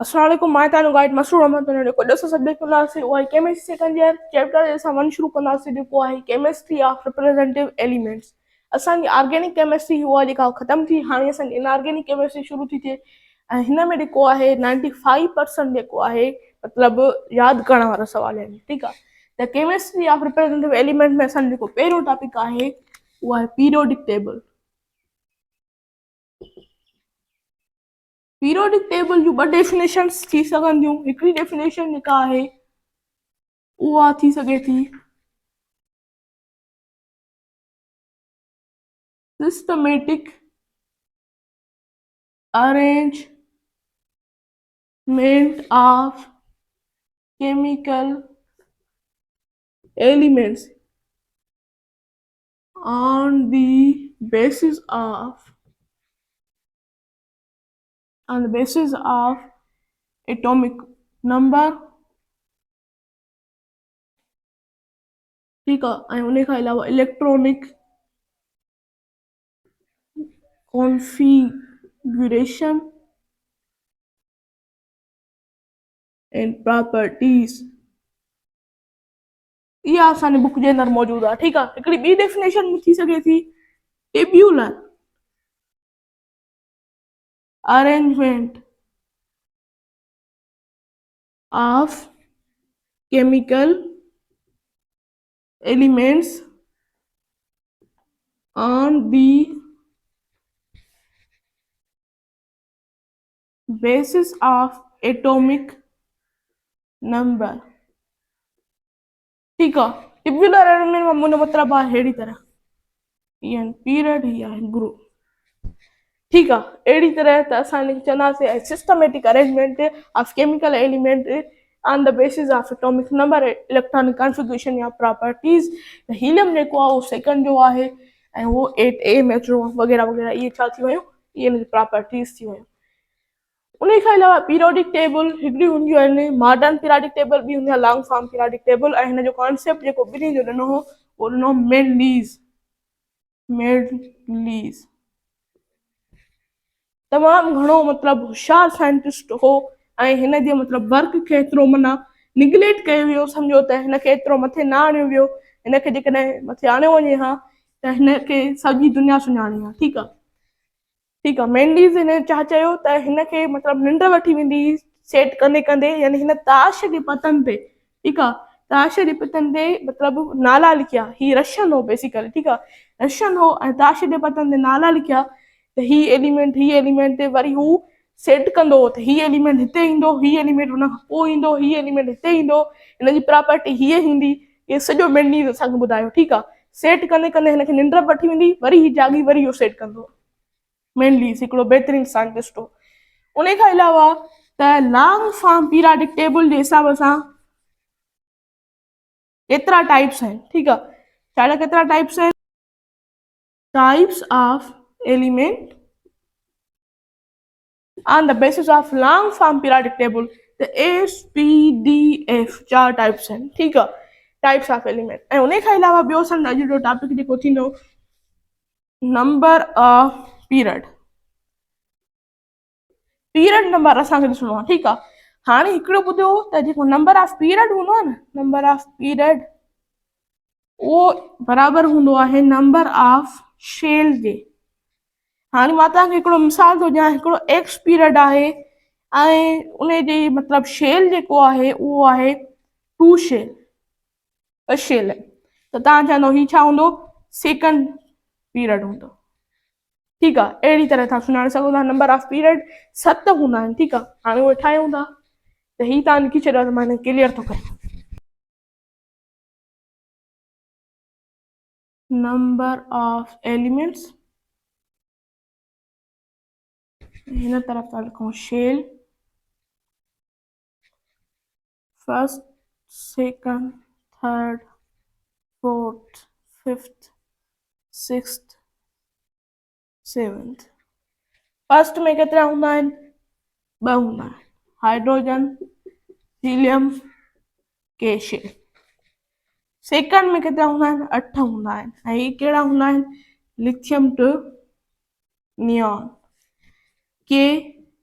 अस्सलाम वालेकुम, मां तव्हांजो गाइड मसरूर अहमद। जेको ॾिसो सब्जेक्ट कंदासीं उहा आहे केमिस्ट्री सेकंड ईयर चैप्टर असां वन शुरू कंदासीं जेको आहे केमिस्ट्री ऑफ रिप्रेजेंटेटिव एलिमेंट्स। असांजी ऑर्गेनिक केमिस्ट्री उहा जेका ख़तमु थी, हाणे असांजी इनऑर्गेनिक केमिस्ट्री शुरू थी थिए ऐं हिन में जेको आहे 95% जेको आहे मतिलबु यादि करण वारा सुवाल आहिनि। ठीकु आहे, त केमिस्ट्री ऑफ रिप्रेजेंटेटिव एलिमेंट में असांजो जेको पहिरियों टॉपिक आहे उहा आहे पीरियोडिक टेबल। पीरियोडिक टेबल जूं ॿ डेफिनेशन्स थी सघंदियूं। हिकिड़ी डेफिनेशन जेका आहे उहा थी सघे थी systematic arrangement of chemical elements on the basis of atomic number। ठीक है, ऐं उन खां अलावा इलेक्ट्रॉनिक configuration and properties। इहा असांजे बुक जे अंदरि मौजूदु आहे। ठीकु आहे, हिकिड़ी ॿी डेफिनेशन थी सघे थी tabular arrangement of chemical elements on the basis of atomic number। ठीक है, टेब्यूलर अरेंजमेंट में मुझे मतलब है हेड़ी तरह ये पीरियड ही है ग्रुप। ठीक है, एड़ी तरह त असां चवंदासीं systematic arrangement of chemical element on the basis of atomic number electronic configuration या प्रॉपर्टीज। हीलियम जेको आहे उहो सेकंड जो आहे ऐं उहो 8a मेट्रो वग़ैरह वग़ैरह इहे छा थी वियूं, इहे हिन जी प्रॉपर्टीज थी वियूं। उन खां अलावा पीरियोडिक टेबल हिकिड़ी हूंदियूं आहिनि मॉडर्न पीरियोडिक टेबल, बि हूंदी आहे लॉन्ग फॉर्म पीरियोडिक टेबल, ऐं हिन जो कॉन्सेप्ट जेको ॿिन्ही जो ॾिनो हो उहो ॾिनो मेंडलीज़। तमामु घणो मतिलबु होशियारु साइंटिस्ट हो ऐं हिन जे मतिलबु वर्क खे एतिरो माना निगलेक्ट कयो वियो, सम्झो त हिनखे एतिरो मथे न आणियो वियो। हिनखे जेकॾहिं मथे आणियो वञे हा त हिनखे सॼी दुनिया सुञाणी आहे। ठीकु आहे, ठीकु आहे, मेंडलीज़ हिन छा चयो त हिनखे मतिलबु निंड वठी वेंदी सेट कंदे कंदे, यानी हिन ताश जे पतनि ते, ठीकु आहे, ताश जे पतनि ते मतिलबु नाला लिखिया। ही रशियन हो बेसिकली। ठीकु आहे, रशियन हो ऐं ताश जे पतनि ते नाला लिखिया त ही एलिमेंट ते वरी हू सेट कंदो त ही एलिमेंट हिते ईंदो, ही एलिमेंट हुन खां पोइ ईंदो, ही एलिमेंट हिते ईंदो, हिन जी प्रॉपर्टी हीअ ईंदी। इहे सॼो मेंडलीज़ असांखे ॿुधायो। ठीकु आहे, सेट कंदे कंदे हिनखे निंड वठी वेंदी, वरी ही जागी, वरी इहो सेट कंदो। मेंडलीज़ हिकिड़ो बहितरीनु साइंटिस्ट हो। उन खां अलावा त लॉन्ग फॉर्म पीरियोडिक टेबल जे हिसाब सां केतिरा टाइप्स आहिनि। ठीकु आहे, छा केतिरा टाइप्स आहिनि, types of element on the basis of long form periodic table the SPDF 4 types आहिनि। ठीकु आहे, टाइप्स ऑफ एलिमेंट। ऐं उन खां अलावा ॿियो असांजो अॼु जो टॉपिक जेको थींदो number of period. Period number असांखे ॾिसणो आहे। ठीकु आहे, हाणे हिकिड़ो ॿुधो त जेको नंबर ऑफ पीरियड हूंदो आहे न, नंबर ऑफ पीरियड उहो बराबरि हूंदो आहे नंबर ऑफ शेल जे। हाणे मां तव्हांखे हिकिड़ो मिसाल थो ॾियां, हिकिड़ो एक्स पीरियड आहे ऐं उन जी मतिलबु शेल जेको आहे उहो आहे 2 शेल, ॿ शेल। त तव्हां चवंदो हीउ छा हूंदो, सेकंड पीरियड हूंदो। ठीकु आहे, अहिड़ी तरह तव्हां सुञाणे सघो था। नंबर ऑफ पीरियड 7 हूंदा आहिनि। ठीकु आहे, हाणे उहे ठाहियूं था त हीउ तव्हां लिखी छॾियो त मां हिन क्लियर थो कयां। नंबर ऑफ एलिमेंट्स, हिन तरफ़ था लिखूं shell, first, second, third, fourth, fifth, sixth, seventh. First में केतिरा हूंदा आहिनि, 2 हूंदा आहिनि, हाइड्रोजन, हीलियम, के शेल। सेकंड में केतिरा हूंदा आहिनि, 8 हूंदा आहिनि ऐं ही कहिड़ा हूंदा आहिनि, लिथियम टू नियॉन, के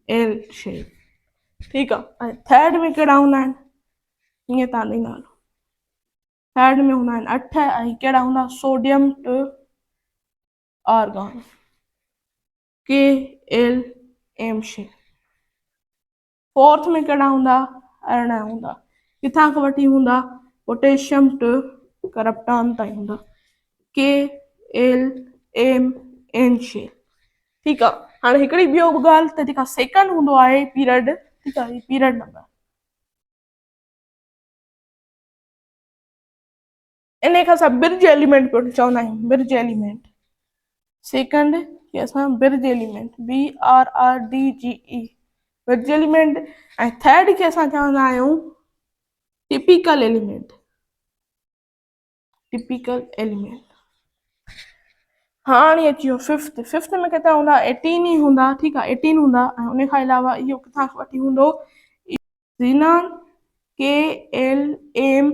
एल शेल। ठीकु आहे। ऐं थर्ड में कहिड़ा हूंदा आहिनि ईअं तव्हां ॾींदा हलो। थर्ड में हूंदा आहिनि 8 ऐं कहिड़ा हूंदा sodium to argon KLM shell. Fourth में कहिड़ा हूंदा 18 हूंदा किथां खां वठी हूंदा पोटेशियम टू करप्टन ताईं हूंदा KLMN शेल। ठीकु आहे। हाणे हिकिड़ी ॿियो बि ॻाल्हि त जेका सेकंड हूंदो आहे पीरियड, ठीकु आहे, पीरियड नंबर इन खे असां बिर्ज एलिमेंट पियो चवंदा आहियूं, बिर्ज एलिमेंट। सेकंड खे असां बिर्ज एलिमेंट BRRDGE बिर्ज एलिमेंट। ऐं थर्ड खे असां चवंदा आहियूं टिपिकल एलिमेंट, टिपिकल एलिमेंट। हाणे अची वियो फिफ्थ। फिफ्थ में केतिरा हूंदा 18 ई हूंदा, ठीकु आहे, 18 हूंदा। ऐं उन खां अलावा इहो किथां खां वठी हूंदो ज़ीनान KLMNNO,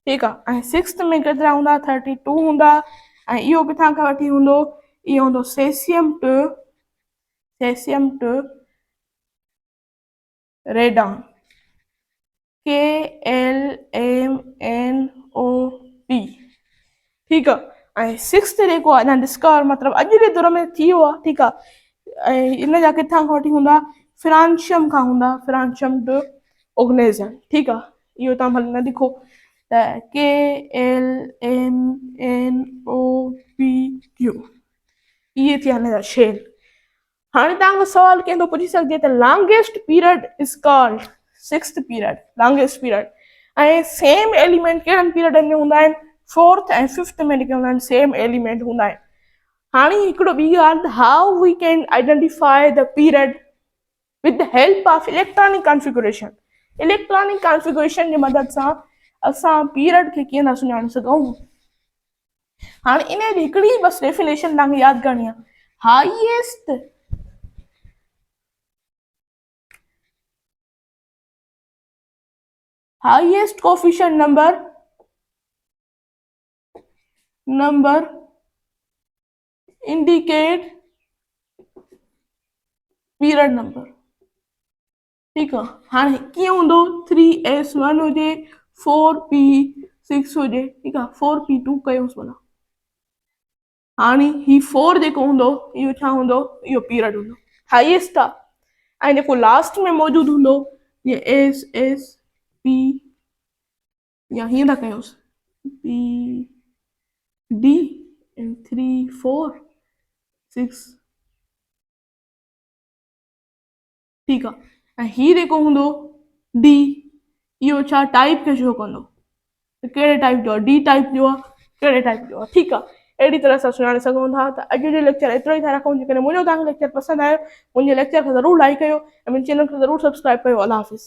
ठीकु आहे। ऐं सिक्स्थ में केतिरा हूंदा 32 हूंदा। ऐं इहो किथां खां वठी हूंदो, इहो हूंदो सेसियम टू रेडान KLMNOP, ठीकु आहे। ऐं सिक्स्थ जेको आहे अञा डिस्कवर मतिलबु अॼु जे दौर में थी वियो आहे, ठीकु आहे। ऐं इन जा किथां खां वठी हूंदा फ्रांशियम खां हूंदा, फ्रांशियम टू ऑर्गेनिज़म, ठीकु आहे। इहो तव्हां भले न लिखो त KLMNOPQ इहे थिया हिन जा शेल। हाणे तव्हांखां सवाल कंहिं पुछी सघिजे त longest period is called sixth period, longest period. ऐं सेम एलिमेंट कहिड़नि पीरियडनि में हूंदा आहिनि फोर्थ ऐं फिफ्थ में जेके हूंदा आहिनि सेम एलिमेंट हूंदा आहिनि। हाणे हिकिड़ो ॿी ॻाल्हि how we can identify the period with the help of electronic configuration. Electronic configuration जी मदद सां असां पीरियड खे कीअं था सुञाणे सघूं। हाणे इन जी हिकिड़ी बसि डेफिनेशन तव्हांखे यादि करणी आहे, highest coefficient number indicate period number, ठीकु आहे। हाणे कीअं हूंदो 3S1 हुजे 4P6 हुजे, ठीकु आहे, 4P2 कयोसि भला। हाणे ही 4 जेको हूंदो इहो छा हूंदो, इहो पीरियड हूंदो हाईएस्ट आहे। ऐं जेको लास्ट में मौजूदु हूंदो ये SSP या हीअं था कयोसि PD 3 4 6, ठीकु आहे। ऐं हीउ जेको हूंदो D इहो छा टाइप खे शो कंदो, कहिड़े टाइप जो आहे, D टाइप जो आहे, कहिड़े टाइप जो आहे, ठीकु आहे। अहिड़ी तरह सां सुञाणे सघूं था। त अॼु जो लेक्चर एतिरो ई था रखूं। जेकॾहिं मुंहिंजो तव्हांखे लेक्चर पसंदि आयो मुंहिंजे लेक्चर खे ज़रूरु लाइक कयो ऐं मुंहिंजे चैनल खे ज़रूरु सब्सक्राइब कयो। अल्लाह हाफ़िज़।